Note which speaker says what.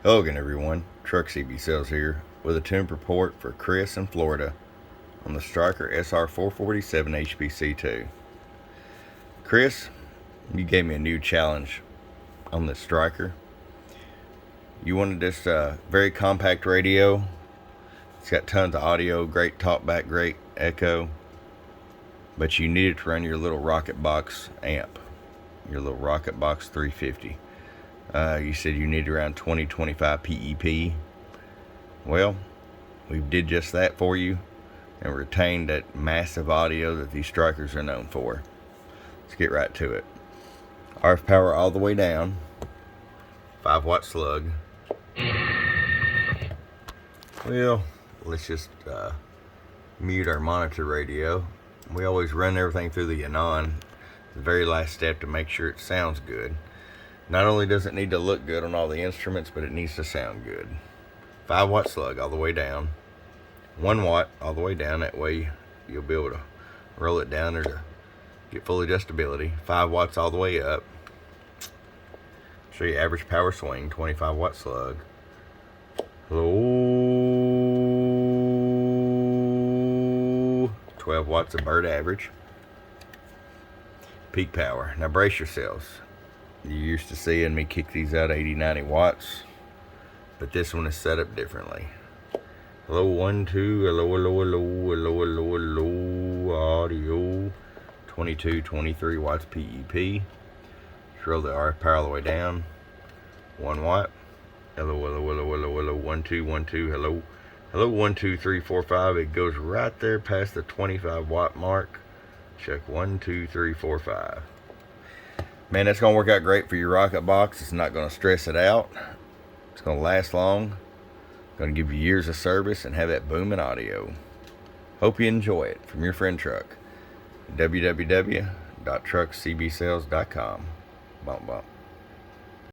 Speaker 1: Hello again, everyone. Truck CB Sales here with a tune report for Chris in Florida on the Stryker SR-447HPC2. Chris, you gave me a new challenge on this Stryker. You wanted this very compact radio. It's got tons of audio, great talkback, great echo, but you needed to run your little Rocket Box amp, your little Rocket Box 350. You said you need around 20-25 PEP. Well, we did just that for you and retained that massive audio that these Strykers are known for. Let's get right to it. RF power all the way down, 5-watt slug. Well, let's just mute our monitor radio. We always run everything through the Anon, the very last step, to make sure it sounds good. Not only does it need to look good on all the instruments, but it needs to sound good. 5-watt slug all the way down. 1 watt all the way down. That way you'll be able to roll it down there to get full adjustability. 5 watts all the way up. Show you average power swing, 25-watt slug. Hello. 12 watts of bird average. Peak power. Now brace yourselves. You're used to seeing me kick these out 80-90 watts, but this one is set up differently. Hello, 1, 2, hello, hello, hello, hello, hello, hello, audio. 22-23 watts PEP. Roll the RF power all the way down. 1 watt. Hello, hello, hello, hello, hello, 1, 2, 1, 2, hello. Hello, 1, 2, 3, 4, 5. It goes right there past the 25-watt mark. Check 1, 2, 3, 4, 5. Man, that's going to work out great for your Rocket Box. It's not going to stress it out. It's going to last long. Going to give you years of service and have that booming audio. Hope you enjoy it. From your friend Truck. www.truckcbsales.com. Bump, bump.